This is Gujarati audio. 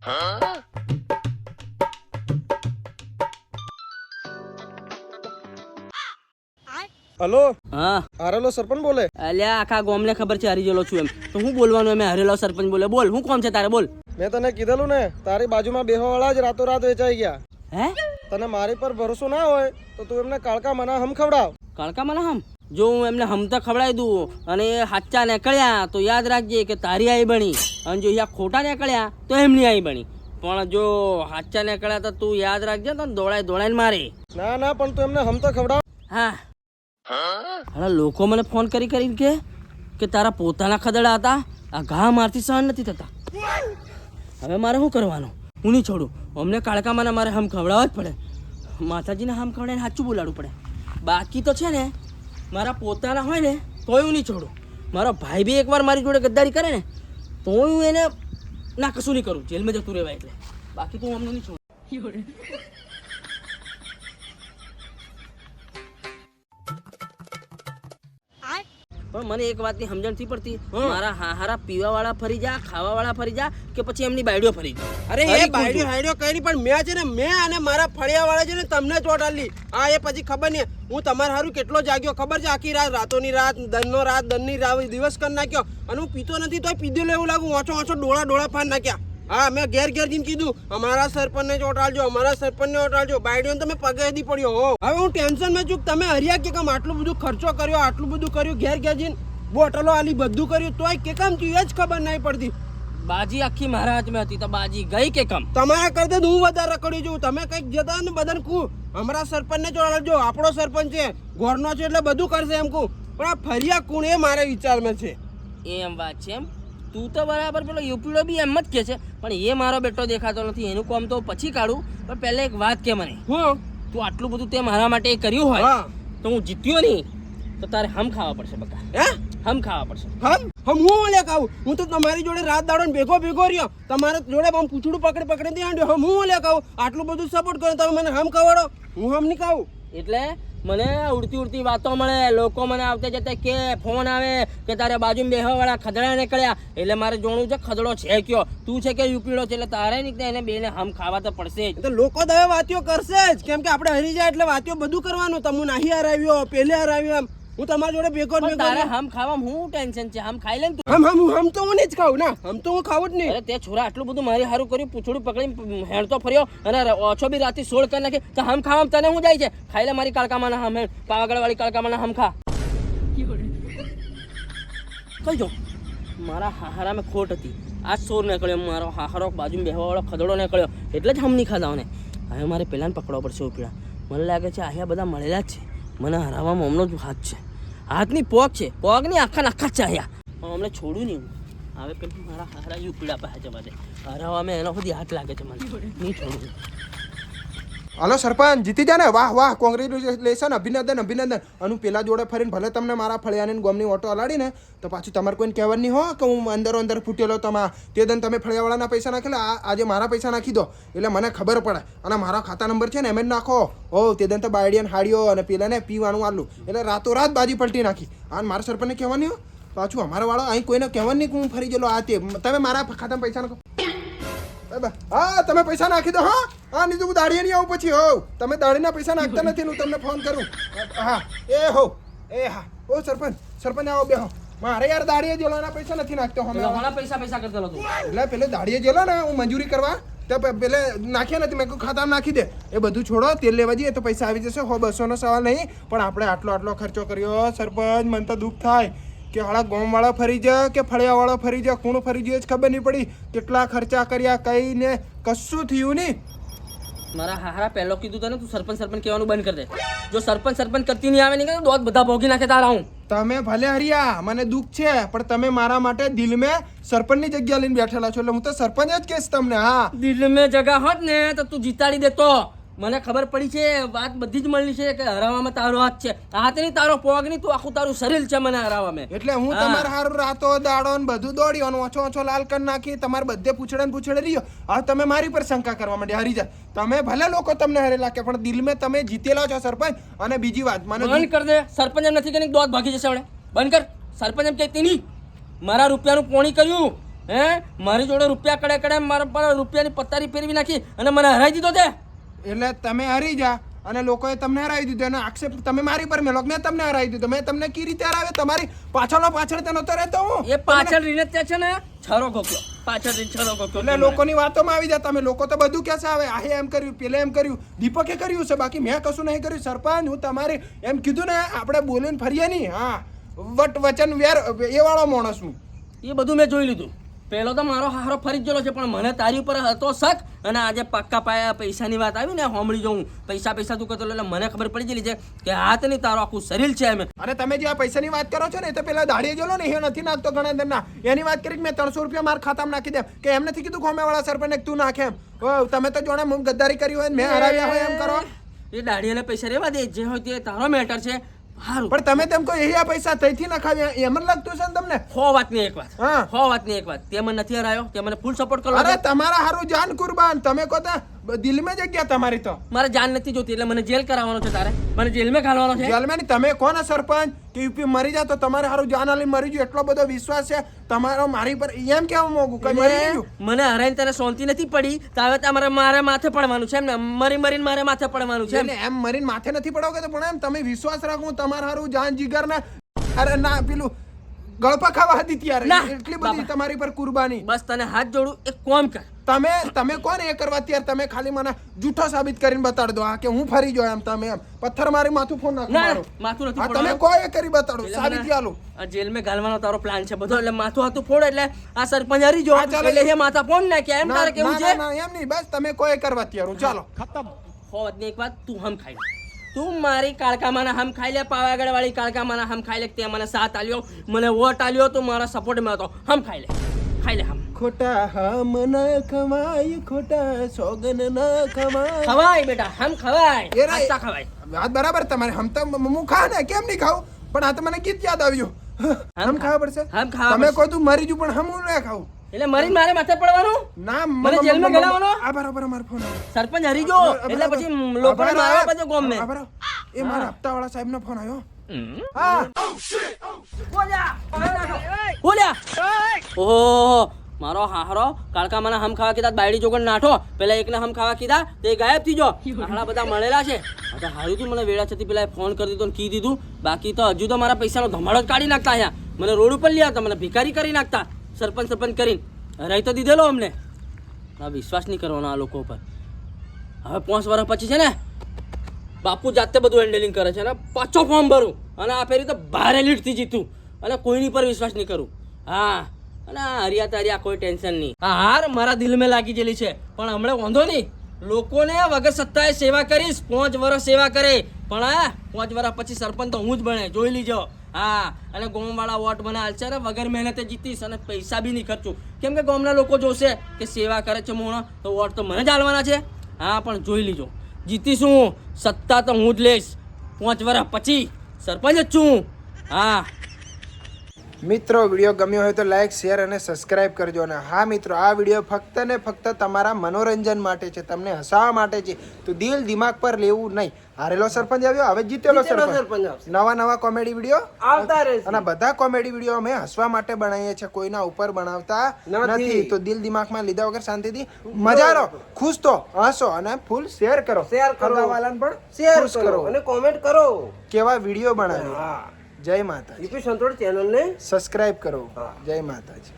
હલો, હા હારેલો સરપંચ બોલે? અલ્યા આખા ગામને ખબર છે હારી ગયેલો છું એમ તો હું બોલવાનું એમ હારેલો સરપંચ બોલે. બોલ હું કોમ છે તારે બોલ. મેં તને કીધેલું ને, તારી બાજુમાં બેહવાવાળા જ રાતોરાત વેચાઈ ગયા. હે તને મારી પર ભરોસો ના હોય તો તું એમને કાળકા મના હમ ખવડાવ. કાળકા મને હમ જો હું એમને હમ તો ખવડાવી દઉં અને એ સાચા નીકળ્યા તો યાદ રાખજે કે તારી આઈ બની, અને જો અહીંયા ખોટા નીકળ્યા તો એમની આઈ બની. પણ જો સાચા નીકળ્યા તો તું યાદ રાખજે તો દોડાઈને મારે. ના ના, પણ તું એમને હમ તો ખવડાવ. હા હા, લોકો મને ફોન કરી કે તારા પોતાના ખદડા હતા, આ ઘા મારથી સહન નથી થતા. હવે મારે શું કરવાનું? હું નહીં છોડું. અમને કાળકામાં મારે હમ ખવડાવવા જ પડે. માતાજીને હમ ખવડાવીને સાચું બોલાડવું પડે. બાકી તો છે ને મારા પોતાના હોય ને તોય હું નહીં છોડું. મારો ભાઈ બી એકવાર મારી જોડે ગદ્દારી કરે ને તો હું એને ના કશું નહીં કરું, જેલમાં જતું રહેવાય એટલે. બાકી તો હું અમને નહીં છોડું. પણ મને એક વાતની સમજણ નથી પડતી, મારા હારા પીવા વાળા ફરી જા, ખાવા વાળા ફરી જા કે પછી એમની બાયડીઓ ફરી જા. અરે એ બાયડીઓ હાયડીઓ કઈ નહીં, પણ મેં છે ને મેં અને મારા ફળિયા વાળા છે ને તમને ચોટ આલી. હા એ પછી ખબર નહીં હું તમારા હારું કેટલો જાગ્યો ખબર છે. આખી રાત, રાતોની રાત, દનની રાત દિવસ કરી નાખ્યો. અને હું પીતો નથી તોય પીધેલો એવું લાગુ. ઓછો ડોળા ફાન નાખ્યા. હા મેં ઘેર જઈને કીધું અમારા સરપંચને ચોટાડજો, અમારા સરપંચને ચોટાડજો. બાયડીઓને તમે પગે દી પડ્યો હો. હવે હું ટેન્શનમાં છું. તમે હરિયા કે કેમ આટલું બધું ખર્ચો કર્યો, આટલું બધું કર્યું, ઘેર જઈને બોટલો આલી, બધું કર્યું તોય કે કામ થયું એ જ ખબર નહીં પડતી. બાજી આખી મારા હાથમાં હતી તો બાજી ગઈ કે કમ? તમારા કરતા હું વધારે રખડ્યું છું. તમે કઈક જતા ને બધાને કહું અમારા સરપંચને ચોટાડજો, આપણો સરપંચ છે, ઘરનો છે એટલે બધું કરશે એમ કહું. પણ આ ફરિયા કોણ એ મારા વિચારમાં છે. એમ વાત છે એમ? તું તો બરાબર પેલો યુપીડો બી એમ જ કે છે, પણ એ મારો બેટો દેખાતો નથી. એનું કામ તો પછી કાઢું, પણ પહેલા એક વાત કે મને. હું તું આટલું બધું તે મારા માટે કર્યું હોય તો હું જીત્યો નહીં તો તારે હમ ખાવા પડશે બકા. હે હમ ખાવા પડશે. હમ હું ઓલે ખાવું? હું તો તમારી જોડે રાત દાડો ભેગો રહ્યો, તમારા જોડે આમ પૂછડું પકડી આંડ્યો. હમ હું ઓલે ખાવું? આટલું બધું સપોર્ટ કરો તમે મને હમ ખવડાવો, હું હમ નહીં ખાવું. એટલે મને ઉડતી વાતો મળે, લોકો મને આવતે જતે કે ફોન આવે કે તારે બાજુમાં બેહવા વાળા ખદડા નીકળ્યા. એટલે મારે જોણું છે ખદડો છે કયો, તું છે કે યુપીડો છે, એટલે તારે નીકળે એને બેને હમ ખાવા તો પડશે જ. તો લોકો દવે વાતીઓ કરશે જ, કેમ કે આપણે હરી જાય એટલે વાતીઓ બધું કરવાનું. તમે નાહી હરાવ્યો, પેલે હરાવ્યો, એમ હું તમારી જોડે ભેગો તારે હમ ખાવામાં હું ટેન્શન છે? હમ ખાઈ લે ને તું. હમ તો હું નહીં જ ખાવું ના, હમ તો હું ખાવું જ નહીં. અરે તે છોરા આટલું બધું મારી હારું કર્યું, પૂછડું પકડીને હેણતો ફર્યો અને ઓછો બી રાતી 16 કરી નાખી તો હમ ખાવામાં તને હું જાય છે? ખાઈ લે મારી કાળકામાં હમ, પાવાગઢ વાળી કાળકામાં હમ ખા. કઈ જો મારા હારામાં ખોટ હતી, આ સોર નીકળ્યો, મારો હારો બાજુમાં બેહવા વાળો ખદડો નીકળ્યો એટલે જ હમ નહીં ખાધા ને. હવે મારે પેલાને પકડવા પડશે ઉપીડા. મને લાગે છે અહીંયા બધા મળેલા જ છે, મને હરાવવામાં હમણાં જ હાથ છે, હાથની પોગ છે, પોગની આખા છે અહીંયા. હમણાં છોડું નહીં હું. હવે પેલું મારા હારા ઉપીડા પાસે જવા દે, હરાવવામાં એનો સુધી હાથ લાગે છે, મને નહીં છોડું. હાલો સરપંચ, જીતી જા ને. વાહ વાહ, કોંગ્રેચ્યુલેશન, અભિનંદન. અને પેલા જોડે ફરીને ભલે તમને મારા ફળિયાની ગોમની ઓટો હલાડી ને તો પાછું તમારે કોઈને કહેવાનું નહીં હો કે હું અંદર ફૂટેલો. તે દન તમે ફળિયાવાળાના પૈસા નાખેલા, આજે મારા પૈસા નાખી દો એટલે મને ખબર પડે. અને મારા ખાતા નંબર છે ને એમ જ નાખો. હો તે દન તો બાયડીયાને હાડીઓ અને પેલાને પીવાનું આલું એટલે રાતોરાત બાજી પલટી નાખી. અને મારા સરપંચને કહેવાનું હો પાછું અમારા વાળો અહીં કોઈને કહેવાનું નહીં કે હું ફરી ગયેલો. આ તે તમે મારા ખાતામાં પૈસા નાખો. હા તમે પૈસા નાખી દો. હા નહીં તો હું દાડીએ નહીં આવું પછી. હો તમે દાડીના પૈસા નાખતા નથી, હું તમને ફોન કરું. હા હા ઓ સરપંચ આવો બેહો. મારે યાર દાડીએ જેલોના પૈસા નથી નાખતો. પૈસા કરતો હતો એટલે પેલે દાડીએ જેલો ને હું મંજૂરી કરવા તો પેલે નાખ્યા નથી. મેં કહું ખાતામાં નાખી દે. એ બધું છોડો, તેલ લેવા જઈએ તો પૈસા આવી જશે. 100-200નો સવાલ નહીં, પણ આપણે આટલો ખર્ચો કર્યો સરપંચ. મને તો દુઃખ થાય કે હાળા ગામવાળા ફરી જા કે ફળિયાવાળા ફરી જા, કોણ ફરી જાય જ ખબર નહીં પડી. કેટલા ખર્ચા કર્યા, કઈ ને કશું થયું નહીં. મારા હારા પહેલો કીધું તને તું સરપંચ કહેવાનું બંધ કરી દે. જો સરપંચ કરતી નહીં આવે નહીં કે દોત બધા ભોગી નાખે તારા. હું તમે ભલે હરિયા, મને દુઃખ છે, પણ તમે મારા માટે દિલ મેં સરપંચની જગ્યા લઈને બેઠેલા છો એટલે હું તો સરપંચ જ કહીશ તમને. હા દિલ મેં જગા હોત ને તો તું જીતાડી દેતો. મને ખબર પડી છે, વાત બધી જ મળી છે કે હરાવવામાં તારો હાથ છે. હાથ નહીં તારો પોગ નહીં, તું આખું તારું શરીર છે મને હરાવવામાં. એટલે હું તમારા હારું રાતો દાડો ને બધું દોડ્યો, ઓછો લાલ કરી નાખી, તમારે બધે પૂછડે રહ્યો. હવે તમે મારી પર શંકા કરવા માંડે હરી જાય. તમે ભલે લોકો તમને હરેલા કે પણ દિલ મેં તમે જીતેલા છો સરપંચ. અને બીજી વાત મને બંધ કર દે. સરપંચ એમ નથી કે દોત ભાગી જશે. હવે બંધ કર. સરપંચ એમ કહેતી નહીં, મારા રૂપિયાનું પોણી કર્યું હે મારી જોડે રૂપિયા કડે કડે મારા પર રૂપિયાની પત્તારી ફેરવી નાખી અને મને હરાઈ દીધો તે. એટલે તમે હારી જા અને લોકોએ તમને હરાવી દીધું અને આક્ષેપ તમે મારી પર મેલો મેં તમને હરાવી દીધું. મેં તમને કી રીતે હરાવે? તમારી પાછળ તે નતો રહેતો હું. એ પાછળ રીને ત્યાં છે ને છરો ગોખ્યો, પાછળ રીને છરો ગોખ્યો. એટલે લોકોની વાતોમાં આવી જાય તમે. લોકો તો બધું કહેશે હવે આહે એમ કર્યું, પેલે એમ કર્યું, દીપકે કર્યું છે, બાકી મેં કશું નહીં કર્યું. સરપંચ હું તમારે એમ કીધું ને આપણે બોલીને ફરીએ નહીં. હા વટ વચન વેર એ વાળો માણસ હું. એ બધું મેં જોઈ લીધું. પહેલો તો મારો હારો ફરી જ ગયેલો છે, પણ મને તારી ઉપર હતો શક. અને આજે પાક્કા પાયા પૈસાની વાત આવી ને હોમળી જોઉં પૈસા તું કહેતો એટલે મને ખબર પડી ગયેલી છે કે હાથ નહીં તારો આખું શરીર છે. એમ અને તમે જે આ પૈસાની વાત કરો છો ને એ તો પેલા દાડીએ ગયેલો ને એ નથી નાખતો ઘણા દરના એની વાત કરી કે મેં 300 રૂપિયા મારા ખાતામાં નાખી દે કે એમ નથી કીધું ખોમે વાળા સરપંચ તું નાખે એમ. તમે તો જોડે ગદ્દારી કરી હોય મેં હરાવ્યા હોય એમ કરો. એ દાઢીને પૈસા રેવા દે, જે હોય તે તારો મેટર છે. હારું પણ તમે તેમ કહો એ પૈસા તઈથી નખાવ્યા એમ જ લાગતું છે ને તમને? હો વાતની એક વાત, હા હો વાતની એક વાત. તે મને નથી હરાયો, તે મને ફૂલ સપોર્ટ કરો. અરે તમારા હારું જાન કુરબાન. તમે કહો તા દિલમાં જગ્યા તમારી તો. મારે જાન નથી જોતી એટલે મને જેલ કરાવવાનો છે. તારે મને જેલમાં ઘાલવાનો છે. જેલમાં નહીં. તમે કોના સરપંચ કે યુપી મરી જાય તો તમારે હારું જાન આલી મરી ગયું એટલો બધો વિશ્વાસ છે તમારો મારી પર એમ કેવા મોગું કઈ મરી ગયું? મને હરાઈને તને શાંતિ નથી પડી તો હવે તમારે મારે માથે પડવાનું છે. એમ ને મરીને મારે માથે પડવાનું છે. એટલે એમ મરીને માથે નથી પડાવ કે પણ એમ તમે વિશ્વાસ રાખો તમારે હારું જાન જીગર ના અરે ના પેલું ગળપા ખાવા હતી ત્યારે ના, એટલી બધી તમારી પર કુરબાની. બસ તને હાથ જોડું એક કોમ કર. તમે કોણ એ કરવા ત્યારે તમે ખાલી મને જૂઠો સાબિત કરીને બતાડ દો કે હું ફરી ગયો એમ. તમે એમ પથ્થર મારી માથું ફોન નાખો ના મારું. માથું નથી હા તમે ફોડવાનું. કોઈ એ કરી બતાડો એટલે સાબિતી મને આલું. આ જેલમાં ઘાલવાનો તારો પ્લાન છે બધો. એટલે માથું હાથું ફોડ એટલે આ સરપંચ હરી જો હા, ચાલો. એટલે એ માથા ફોન નાખે એમ. ના, તારે કેવું ના, છે? ના, એમ નહીં બસ તમે કોઈ એ કરવા તૈયાર હું. ચાલો હો વાતની એક વાત, તું હમ ખાઈ લે. તું મારી કાળકામાના હમ ખાઈ લે, પાવાગઢ વાળી કાળકામાના હમ ખાઈ લે. તે મને સાથ આલ્યો, મને વોટ આલ્યો, તું મારા સપોર્ટમાં હતો. હમ ખાઈ લે, ખાઈ લે હમ. ખોટા હમ ન ખવાય, ખોટા સોગન ન ખવાય. ખવાય બેટા, હમ ખવાય. એ રે. આસ્તા ખવાય. વાત બરાબર તમારે. હમ તો હું ખા ને કેમ નહીં ખાવું પણ આ તો મને ગીત યાદ આવ્યું. હમ ખાવા પડશે. હમ ખાવા તમે પડશે. કહો તું મરી જુ પણ હમ હું ના ખાવું. એટલે મરીને મારે માથે પડવાનું. ના મને જેલમાં ગલાવવાનો? આ બરાબર મારો ફોન આવ્યો. સરપંચ હરી ગયો એટલે પછી લોકોને મારવા પછી ગોમ ને. એ મારા હપ્તાવાળા સાહેબનો ફોન આવ્યો. હા ઓહો મારો હારો કાળકામાના હમ ખાવા કીધા બાયડી જોગણ નાઠો. પેલા એકને હમ ખાવા કીધા તે ગાયબ થઈ ગયો. આટલા બધા મળેલા છે. આ તો હારું તું મને વેળા છતી પેલા ફોન કરી દીધો ને કી દીધું. બાકી તો હજુ તો મારા પૈસાનો ધમાડો જ કાઢી નાખતા. અહીંયા મને રોડ ઉપર લઈ આવતા, મને ભિખારી કરી નાખતા. સરપંચ કરીને રહી તો દીધેલો અમને. આ વિશ્વાસ નહીં કરવાનો આ લોકો ઉપર. હવે 5 વર્ષ પછી છે ને બાપુ જાતે બધું હેન્ડલિંગ કરે છે. અને પાછો ફોર્મ ભરું અને આ ફેરી તો ભારે લીડથી જીતું અને કોઈની પર વિશ્વાસ નહીં કરું. હા અને આ હરિયા તારિયા કોઈ ટેન્શન નહીં. આ હાર મારા દિલમાં લાગી ગયેલી છે પણ હમણાં વાંધો નહીં. લોકોને વગર સત્તાએ સેવા કરીશ. 5 વર્ષ સેવા કરે પણ આ 5 વર્ષ પછી સરપંચ તો હું જ બને, જોઈ લીજો. હા અને ગામવાળા વોટ મને હાલશે ને વગર મહેનતે જીતીશ અને પૈસા બી નહીં ખર્ચું. કેમ કે ગામના લોકો જોશે કે સેવા કરે છે મોણો તો વોટ તો મને જ હાલવાના છે. હા પણ જોઈ લીજો જીતીશું. સત્તા તો હું જ લઈશ. 5 વર્ષ પછી સરપંચ જ છું. હા મિત્રો વિડીયો ગમ્યો હોય તો લાઈક શેર અને સબસ્ક્રાઇબ કરજો. અને હા મિત્રો આ વિડીયો ફક્ત ને ફક્ત તમારા મનોરંજન માટે છે, તમને હસાવવા માટે છે. તો દિલ દિમાગ પર લેવું નહીં. હારેલો સરપંચ આવ્યો હવે જીતેલો સરપંચ. નવા કોમેડી વિડીયો આવતા રહેશે. અને બધા કોમેડી વિડીયો અમે હસવા માટે બનાવીએ છીએ, કોઈના ઉપર બનાવતા નથી. તો દિલ દિમાગમાં લીધા વગર શાંતિથી મજા લો, ખુશ તો હસો અને ફૂલ શેર કરો. સગાવાલાને પણ શેર ખુશ કરો અને કોમેન્ટ કરો. કેવા વિડીયો બનાવ્યો. જય માતાજી. યુપી સંતોષ ચેનલ ને સબસ્ક્રાઇબ કરો. જય માતાજી.